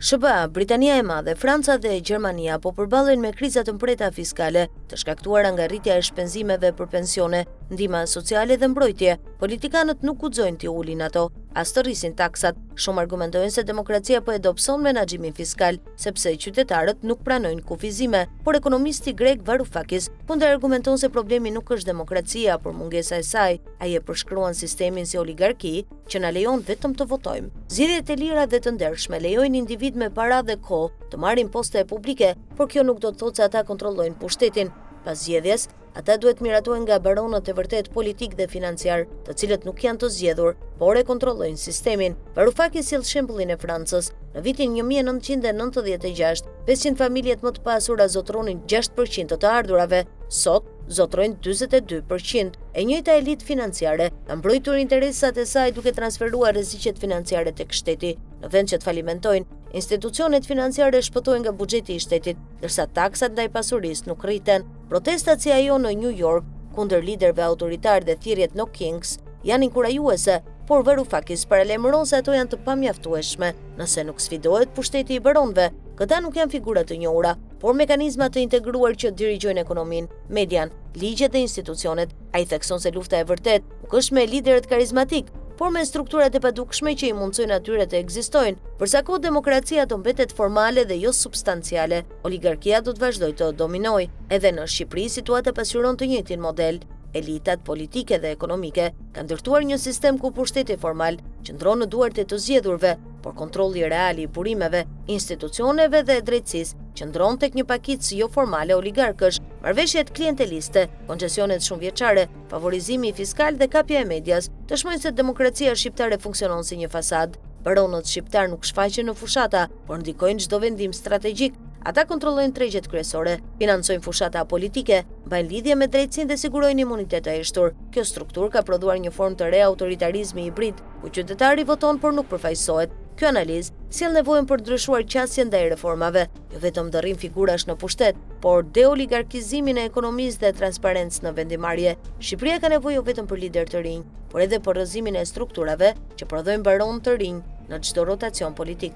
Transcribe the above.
SBA, Britania e Madhe, Franca dhe Gjermania po përballen me kriza të mpreta fiskale, të shkaktuara nga rritja e shpenzimeve për pensione, ndihma sociale dhe mbrojtje. Politikanët nuk guxojnë t'i ulin ato, as të rrisin taksat. Shumë argumentojnë se demokracia po e dobëson menaxhimin fiskal, sepse qytetarët nuk pranojnë kufizime, por ekonomisti grek Varoufakis kundërargumenton se problemi nuk është demokracia, por mungesa e saj. Ai e përshkruan sistemin si oligarki, që na lejon vetëm të votojmë. Zgjedhjet e lira dhe të ndershme lejojnë individ me para dhe kohë të marrin poste publike, por kjo nuk do të thotë se ata kontrollojnë pushtetin. Pas zgjedhjes, ata duhet miratohen nga baronët e vërtet politik dhe financiar, të cilët nuk janë të zgjedhur, por e kontrollojnë sistemin. Varoufakis sjell shembullin e Francës. Në vitin 1996, 500 familjet më të pasura zotronin 6% të ardhurave. Sot zotrojnë 42%. E njëjta elitë financiare ka mbrojtur interesat e saj duke transferuar rreziqet financiare tek shteti. Në vend që të falimentojnë, institucionet financiare shpëtojnë nga buxheti i shtetit, ndërsa taksat ndaj pasurisë nuk rriten. Protestat si ajo në New York kundër liderëve autoritar dhe thirrjet No Kings janë inkurajuese, por Varoufakis paralajmëron se ato janë të pamjaftueshme nëse nuk sfidohet pushteti i baronëve. Këta nuk janë figura të njohura, por mekanizma të integruar që dirigjojnë ekonominë, median, ligjet dhe institucionet. Ai thekson se lufta e vërtet nuk është me liderët karizmatik, por me strukturat e padukshme që i mundsojnë atyre të ekzistojnë. Për sa kohë demokracia do mbetet formale dhe jo substanciale, oligarkia do të vazhdojë të dominojë. Edhe në Shqipëri situata pasqyron të njëjtin model. Elitat politike dhe ekonomike kanë ndërtuar një sistem ku pushteti formal qëndron në duart e të zgjedhurve, por kontrolli real i burimeve, institucioneve dhe drejtësisë qëndron tek një pakicë jo formale oligarkësh, marrëveshjet klienteliste, koncesionet shumëvjeçare, favorizimi fiskal dhe kapja e medias, dëshmojnë se demokracia shqiptare funksionon si një fasadë. Baronët shqiptar nuk shfaqen në fushata, por ndikojnë çdo vendim strategjik. Ata kontrollojnë tregjet kryesore, financojnë fushata politike, mbajnë lidhje me drejtësinë dhe sigurojnë imunitet të heshtur. Kjo strukturë ka prodhuar një formë të re autoritarizmi hibrid, ku qytetari voton por nuk përfaqësohet. Kjo analizë sjell nevojën për të ndryshuar qasjen ndaj reformave, jo vetëm ndërrim figurash në pushtet, por deoligarkizimin e ekonomisë dhe transparencë në vendimarrje. Shqipëria ka nevojë jo vetëm për lider të rinj, por edhe për rrëzimin e strukturave që prodhojnë baronë të rinj në çdo rotacion politik.